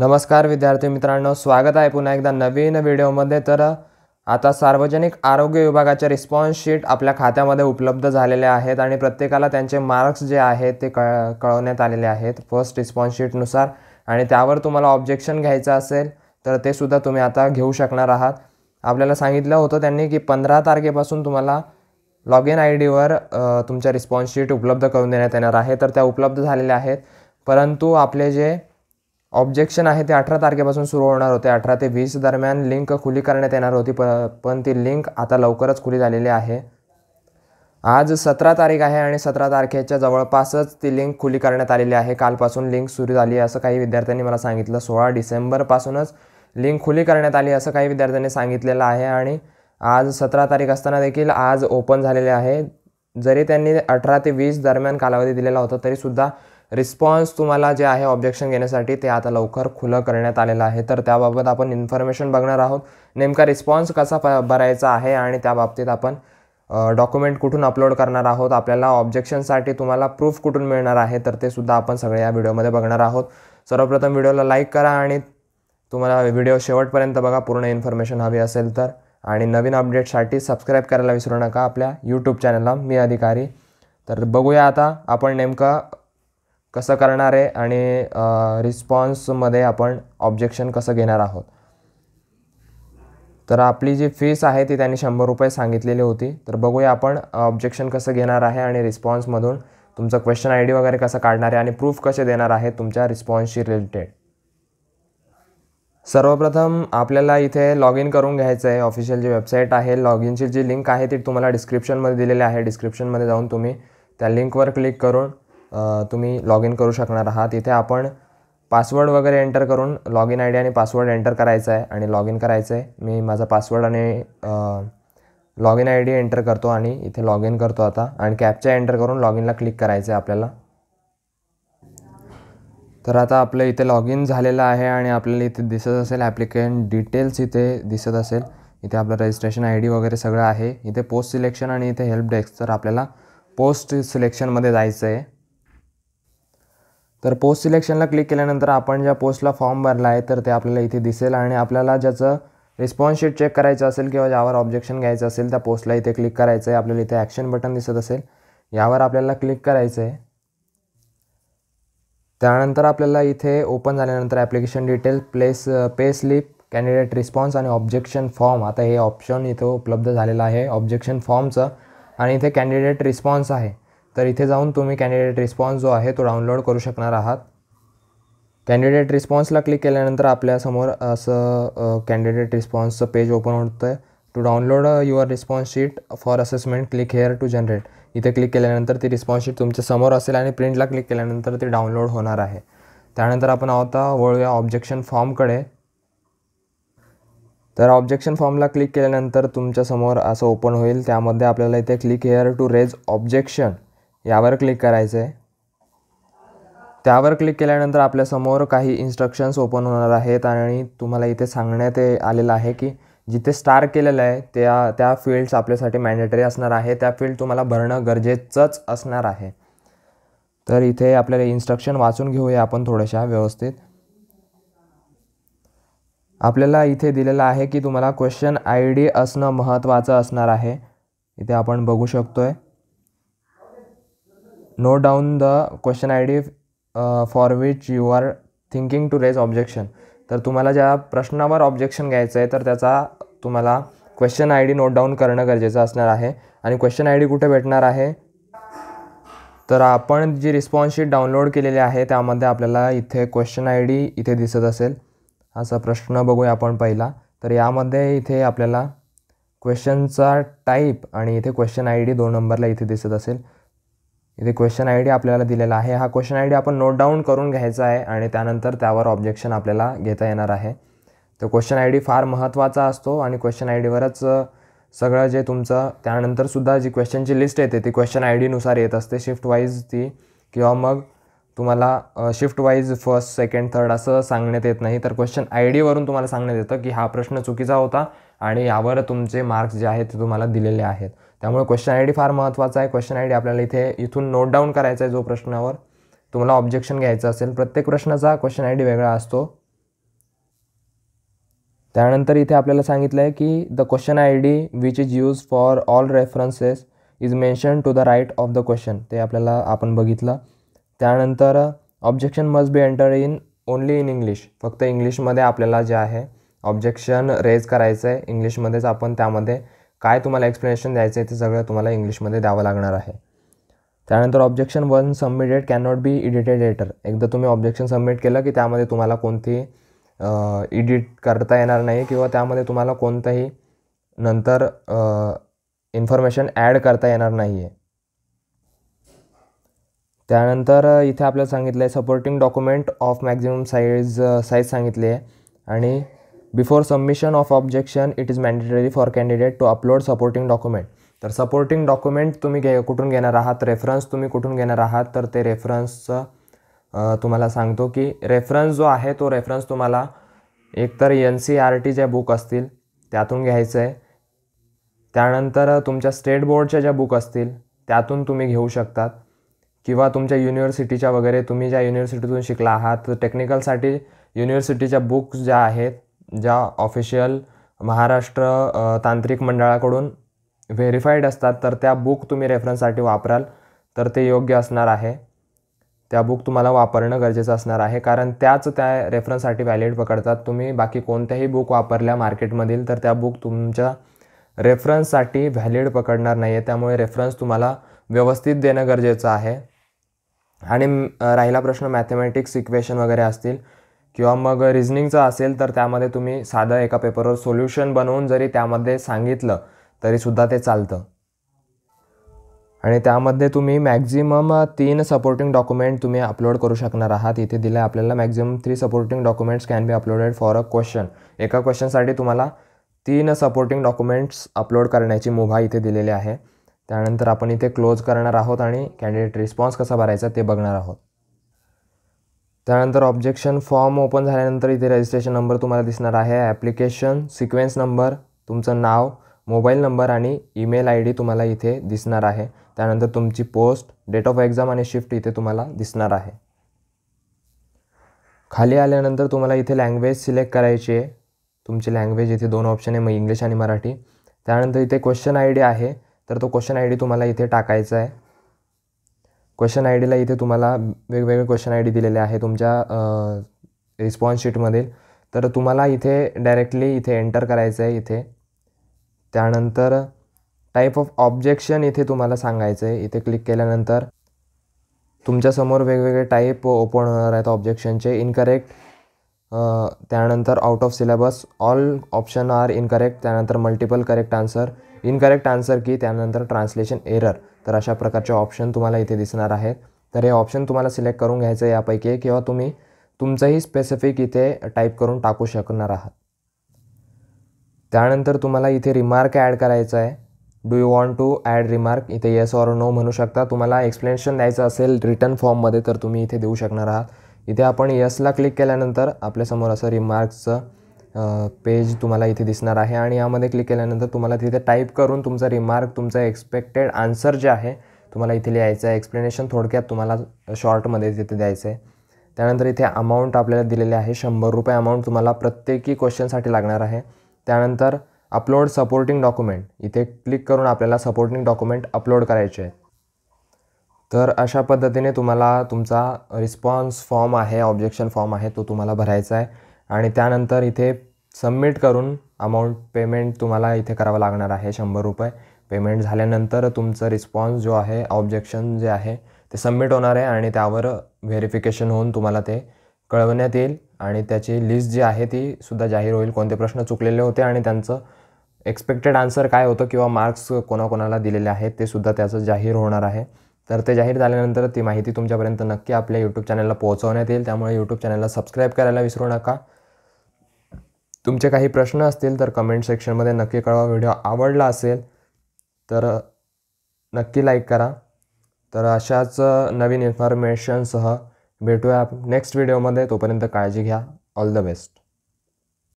नमस्कार विद्यार्थी मित्रांनो, स्वागत आहे पुन्हा एकदा नवीन व्हिडिओमध्ये। तर आता सार्वजनिक आरोग्य विभागाचे रिस्पॉन्स शीट आपल्या खात्यामध्ये उपलब्ध झालेले आहेत आणि प्रत्येकाला त्यांचे मार्क्स जे आहेत ते कळवण्यात आलेले आहेत फर्स्ट रिस्पॉन्स शीटनुसार। आणि त्यावर तुम्हाला ऑब्जेक्शन घ्यायचं असेल तर ते सुद्धा तुम्ही आता घेऊ शकणार आहात। आपल्याला सांगितलं होतं त्यांनी की 15 तारखेपासून तुम्हाला लॉग इन आय डीवर तुमच्या रिस्पॉन्स शीट उपलब्ध करून देण्यात येणार आहे। तर त्या उपलब्ध झालेल्या आहेत, परंतु आपले जे ऑब्जेक्शन आहे ते 18 तारखेपासून सुरू होणार होते। 18 ते 20 दरम्यान लिंक खुली करण्यात येणार होती, पण ती लिंक आता लवकरच खुली झालेली आहे। आज 17 तारीख आहे आणि 17 तारखेच्या जवळपासच ती लिंक खुली करण्यात आलेली आहे। कालपासून लिंक सुरू झाली असं काही विद्यार्थ्यांनी मला सांगितलं। 16 डिसेंबरपासूनच लिंक खुली करण्यात आली असं काही विद्यार्थ्यांनी सांगितलेलं आहे आणि आज 17 तारीख असताना देखील आज ओपन झालेले आहे। जरी त्यांनी 18 ते 20 दरम्यान कालावधी दिलेला होता तरीसुद्धा रिस्पॉन्स तुम्हाला जे आहे ऑब्जेक्शन घेण्यासाठी ते आता लवकर खुलं करण्यात आलेलं आहे। तर त्याबाबत आपण इन्फॉर्मेशन बघणार आहोत, नेमका रिस्पॉन्स कसा भरायचा आहे आणि त्या बाबतीत आपण डॉक्युमेंट कुठून अपलोड करणार आहोत, आपल्याला ऑब्जेक्शनसाठी तुम्हाला प्रूफ कुठून मिळणार आहे, तर ते सुद्धा आपण सगळे या व्हिडिओमध्ये बघणार आहोत। सर्वप्रथम व्हिडिओला लाईक करा आणि तुम्हाला व्हिडिओ शेवटपर्यंत बघा पूर्ण इन्फॉर्मेशन हवी असेल तर, आणि नवीन अपडेटसाठी सबस्क्राईब करायला विसरू नका आपल्या यूट्यूब चॅनलला मी अधिकारी। तर बघूया आता आपण नेमकं कसं करणार आहे आणि रिस्पॉन्समध्ये आपण ऑब्जेक्शन कसं घेणार आहोत। तर आपली जी फीस आहे ती त्यांनी 100 रुपये सांगितलेली होती। तर बघूया आपण ऑब्जेक्शन कसं घेणार आहे आणि रिस्पॉन्समधून तुमचं क्वेश्चन आय डी वगैरे कसं काढणार आहे आणि प्रूफ कसे देणार आहे तुमच्या रिस्पॉन्सशी रिलेटेड। सर्वप्रथम आपल्याला इथे लॉग इन करून घ्यायचं आहे। ऑफिशियल जी वेबसाईट आहे, लॉग इनची जी लिंक आहे ती तुम्हाला डिस्क्रिप्शनमध्ये दिलेली आहे। डिस्क्रिप्शनमध्ये जाऊन तुम्ही त्या लिंकवर क्लिक करून तुम्ही लॉग इन करू शकणार आहात। इथे आपण पासवर्ड वगैरे एंटर करून लॉग इन आय डी आणि पासवर्ड एंटर करायचा आहे आणि लॉग इन करायचं आहे। मी माझा पासवर्ड आणि log in I D enter करतो आणि इथे लॉग इन करतो आता, आणि कॅप्चा एंटर करून लॉग इनला क्लिक करायचं आहे आपल्याला। तर आता आपलं इथे लॉग इन झालेलं आहे आणि आपल्याला इथे दिसत असेल ॲप्लिकंट डिटेल्स, इथे दिसत असेल। इथे आपलं रजिस्ट्रेशन आय डी वगैरे सगळं आहे। इथे पोस्ट सिलेक्शन आणि इथे हेल्प डेस्क, तर आपल्याला पोस्ट सिलेक्शनमध्ये जायचं आहे। तर पोस्ट सिलेक्शनला क्लिक केल्यानंतर आपण ज्या पोस्टला फॉर्म भरला आहे तर ते आपल्याला इथे दिसेल, आणि आपल्याला ज्याचं रिस्पॉन्स शीट चेक करायचं असेल किंवा ज्यावर ऑब्जेक्शन घ्यायचं असेल त्या पोस्टला इथे क्लिक करायचं आहे। आपल्याला इथे ॲक्शन बटन दिसत असेल, यावर आपल्याला क्लिक करायचं आहे। त्यानंतर आपल्याला इथे ओपन झाल्यानंतर application detail, pay slip, candidate response आणि ऑब्जेक्शन फॉर्म, आता हे ऑप्शन इथे उपलब्ध झालेलं आहे ऑब्जेक्शन फॉर्मचं, आणि इथे कॅन्डिडेट रिस्पॉन्स आहे। तर इथे जाऊन तुम्ही कॅन्डिडेट रिस्पॉन्स जो आहे तो डाउनलोड करू शकणार आहात। कॅन्डिडेट रिस्पॉन्सला क्लिक केल्यानंतर आपल्यासमोर असं कॅन्डिडेट रिस्पॉन्सचं पेज ओपन होतं आहे। To download your response sheet for assessment click here to generate, इथे क्लिक केल्यानंतर ती रिस्पॉन्स शीट तुमच्या समोर असेल आणि प्रिंटला क्लिक केल्यानंतर ती डाउनलोड होणार आहे। त्यानंतर आपण आता वळूया ऑब्जेक्शन फॉर्मकडे। तर ऑब्जेक्शन फॉर्मला क्लिक केल्यानंतर तुमच्यासमोर असं ओपन होईल, त्यामध्ये आपल्याला इथे click here to raise objection यावर क्लिक करायचं आहे। त्यावर क्लिक केल्यानंतर आपल्यासमोर काही इन्स्ट्रक्शन्स ओपन होणार आहेत आणि तुम्हाला इथे सांगण्यात आलेलं आहे की जिथे स्टार केलेलं आहे त्या फील्ड्स आपल्यासाठी मॅन्डेटरी असणार आहे, त्या फील्ड तुम्हाला भरणं गरजेचंच असणार आहे। तर इथे आपल्याला इन्स्ट्रक्शन वाचून घेऊया आपण थोड्याशा व्यवस्थित। आपल्याला इथे दिलेलं आहे की तुम्हाला क्वेश्चन आय डी असणं महत्त्वाचं असणार आहे। इथे आपण बघू शकतोय, note down the question I D for which you are thinking to raise objection. तर तुम्हाला ज्या प्रश्नावर ऑब्जेक्शन घ्यायचं आहे तर त्याचा तुम्हाला question I D naught down करणं गरजेचं असणार आहे। आणि क्वेश्चन आय डी कुठे भेटणार आहे, तर आपण जी रिस्पॉन्स शीट डाउनलोड केलेली आहे त्यामध्ये आपल्याला इथे क्वेश्चन आय डी इथे दिसत असेल। असा प्रश्न बघूया आपण पहिला। तर यामध्ये इथे आपल्याला क्वेश्चनचा टाईप आणि इथे क्वेश्चन आय डी 2 नंबरला इथे दिसत असेल। इथे क्वेश्चन आय डी आपल्याला दिलेला आहे, हा क्वेश्चन आय डी आपण नोट डाऊन करून घ्यायचा आहे आणि त्यानंतर त्यावर ऑब्जेक्शन आपल्याला घेता येणार आहे। तर क्वेश्चन आय डी फार महत्त्वाचा असतो आणि क्वेश्चन आय डीवरच सगळं जे तुमचं त्यानंतरसुद्धा जी क्वेश्चनची लिस्ट येते ती क्वेश्चन आय डीनुसार येत असते, शिफ्ट वाईज ती, किंवा मग तुम्हाला shift wise first, second, third असं सांगण्यात येत नाही। तर क्वेश्चन आय डीवरून तुम्हाला सांगण्यात येतं की हा प्रश्न चुकीचा होता आणि यावर तुमचे मार्क्स जे आहेत ते तुम्हाला दिलेले आहेत। त्यामुळे क्वेश्चन आय डी फार महत्त्वाचा आहे। क्वेश्चन आय डी आपल्याला इथून नोट डाऊन करायचा आहे जो प्रश्नावर तुम्हाला ऑब्जेक्शन घ्यायचं असेल। प्रत्येक प्रश्नाचा क्वेश्चन आय डी वेगळा असतो। त्यानंतर इथे आपल्याला सांगितलं आहे की the question ID which is use for all references is mention to the right of the question, ते आपल्याला आपण बघितलं. त्यानंतर objection must be enter in only in English, फक्त इंग्लिशमध्ये आपल्याला जे आहे ऑब्जेक्शन रेज करायचं आहे इंग्लिशमध्येच. आपण त्यामध्ये काय तुम्हाला एक्सप्लेनेशन द्यायचं आहे ते सगळं तुम्हाला इंग्लिशमध्ये द्यावं लागणार आहे. त्यानंतर objection one submitted can not be edited later, एकदा तुम्ही ऑब्जेक्शन सबमिट केलं की त्यामध्ये तुम्हाला कोणती एडिट करता येणार नाही किंवा त्यामध्ये तुम्हाला कोणतंही नंतर इन्फॉर्मेशन ॲड करता येणार नाही आहे. त्यानंतर इथे आपल्याला सांगितलं आहे supporting document of maximum size सांगितली आहे. आणि before submission of objection it is mandatory for candidate to upload supporting document. तर सपोर्टिंग डॉक्युमेंट तुम्ही कुठून घेणार आहात, रेफरन्स तुम्ही कुठून घेणार आहात, तर ते रेफरन्सचं तुम्हाला सांगतो की रेफरन्स जो आहे तो रेफरन्स तुम्हाला एकतर NCERT ज्या बुक असतील त्यातून घ्यायचं आहे. त्यानंतर तुमच्या स्टेट बोर्डच्या ज्या बुक असतील त्यातून तुम्ही घेऊ शकतात किंवा तुमच्या युनिव्हर्सिटीच्या वगैरे तुम्ही ज्या युनिव्हर्सिटीतून शिकला आहात टेक्निकलसाठी युनिव्हर्सिटीच्या बुक्स ज्या आहेत ज्या ऑफिशियल महाराष्ट्र तांत्रिक मंडळाकडून व्हेरीफाईड असतात तर त्या बुक तुम्ही रेफरन्ससाठी वापराल तर ते योग्य असणार आहे. त्या बुक तुम्हाला वापरणं गरजेचं असणार आहे कारण त्याच त्या रेफरन्ससाठी व्हॅलिड पकडतात. तुम्ही बाकी कोणत्याही बुक वापरल्या मार्केटमधील तर त्या बुक तुमच्या रेफरन्ससाठी व्हॅलिड पकडणार नाही आहे. त्यामुळे रेफरन्स तुम्हाला व्यवस्थित देणं गरजेचं आहे. आणि राहिला प्रश्न मॅथमॅटिक्स इक्वेशन वगैरे असतील किंवा मग रिझनिंगचं असेल तर त्यामध्ये तुम्ही साधं एका पेपरवर सोल्युशन बनवून जरी त्यामध्ये सांगितलं तरीसुद्धा ते चालतं. आणि त्यामध्ये तुम्ही मॅक्झिमम 3 सपोर्टिंग डॉक्युमेंट तुम्ही अपलोड करू शकणार आहात. इथे दिलं आहे आपल्याला maximum 3 supporting documents can be uploaded for a question. एका क्वेश्चनसाठी तुम्हाला 3 सपोर्टिंग डॉक्युमेंट्स अपलोड करण्याची मुभा इथे दिलेली आहे. त्यानंतर आपण इथे क्लोज करणार आहोत आणि कॅन्डिडेट रिस्पॉन्स कसा भरायचा ते बघणार आहोत. त्यानंतर ऑब्जेक्शन फॉर्म ओपन झाल्यानंतर इथे रजिस्ट्रेशन नंबर तुम्हाला दिसणार आहे, ॲप्लिकेशन सिक्वेन्स नंबर, तुमचं नाव, मोबाईल नंबर आणि ईमेल ID तुम्हाला इथे दिसणार आहे. त्यानंतर तुमची पोस्ट, डेट ऑफ एक्झाम आणि शिफ्ट इथे तुम्हाला दिसणार आहे. खाली आल्यानंतर तुम्हाला इथे लँग्वेज सिलेक्ट करायची आहे. तुमची लँग्वेज इथे 2 ऑप्शन आहे, मग इंग्लिश आणि मराठी. त्यानंतर इथे क्वेश्चन ID आहे तर तो क्वेश्चन ID तुम्हाला इथे टाकायचा आहे. क्वेश्चन IDला इथे तुम्हाला वेगवेगळे क्वेश्चन ID दिलेले आहे तुमच्या रिस्पॉन्स शीटमधील. तर तुम्हाला इथे डायरेक्टली इथे एंटर करायचं आहे इथे. त्यानंतर टाईप ऑफ ऑब्जेक्शन इथे तुम्हाला सांगायचं आहे. इथे क्लिक केल्यानंतर तुमच्यासमोर वेगवेगळे टाईप ओपन होणार आहेत ऑब्जेक्शनचे. इनकरेक्ट, त्यानंतर out of syllabus, all option are incorrect, त्यानंतर multiple correct answer, incorrect answer की, त्यानंतर ट्रान्सलेशन एरर. तर अशा प्रकारचे ऑप्शन तुम्हाला इथे दिसणार आहेत. तर हे ऑप्शन तुम्हाला सिलेक्ट करून घ्यायचं आहे यापैकी किंवा तुम्ही तुमचंही स्पेसिफिक इथे टाईप करून टाकू शकणार आहात. त्यानंतर तुम्हाला इथे रिमार्क ॲड करायचा आहे. Do you want to add remark, इथे येस ऑर नो म्हणू शकता. तुम्हाला एक्सप्लेनेशन द्यायचं असेल रिटर्न फॉर्ममध्ये तर तुम्ही इथे देऊ शकणार आहात. इथे आपण येसला क्लिक केल्यानंतर आपल्यासमोर असं रिमार्क्सचं पेज तुम्हाला इथे दिसणार आहे आणि यामध्ये क्लिक केल्यानंतर तुम्हाला तिथे टाईप करून तुमचा रिमार्क, तुमचा एक्सपेक्टेड आन्सर जे आहे तुम्हाला इथे लिहायचं आहे. एक्सप्लेनेशन थोडक्यात तुम्हाला शॉर्टमध्ये तिथे द्यायचं आहे. त्यानंतर इथे अमाऊंट आपल्याला दिलेले आहे, ₹100 अमाऊंट तुम्हाला प्रत्येकी क्वेश्चनसाठी लागणार आहे. त्यानंतर अपलोड सपोर्टिंग डॉक्युमेंट, इथे क्लिक करून आपल्याला सपोर्टिंग डॉक्युमेंट अपलोड करायचे आहे. तर अशा पद्धतीने तुम्हाला तुमचा रिस्पॉन्स फॉर्म आहे, ऑब्जेक्शन फॉर्म आहे तो तुम्हाला भरायचा आहे. आणि त्यानंतर इथे सबमिट करून अमाऊंट पेमेंट तुम्हाला इथे करावं लागणार आहे, ₹100. पेमेंट झाल्यानंतर तुमचं रिस्पॉन्स जो आहे, ऑब्जेक्शन जे आहे ते सबमिट होणार आहे आणि त्यावर व्हेरिफिकेशन होऊन तुम्हाला ते कळवण्यात येईल आणि त्याची लिस्ट जी आहे ती सुद्धा जाहीर होईल. कोणते प्रश्न चुकलेले होते आणि त्यांचं एक्सपेक्टेड आन्सर काय होतं किंवा मार्क्स कोणाकोणाला दिलेले आहेत ते सुद्धा त्याचं जाहीर होणार आहे. तर ते जाहीर झाल्यानंतर ती माहिती तुमच्यापर्यंत नक्की आपल्या यूट्यूब चॅनलला पोहोचवण्यात येईल. त्यामुळे यूट्यूब चॅनलला सबस्क्राईब करायला विसरू नका. तुमचे काही प्रश्न असतील तर कमेंट सेक्शनमध्ये नक्की कळवा. व्हिडिओ आवडला असेल तर नक्की लाईक करा. तर अशाच नवीन इन्फॉर्मेशनसह भेटूया नेक्स्ट व्हिडिओमध्ये. तोपर्यंत काळजी घ्या. All the best.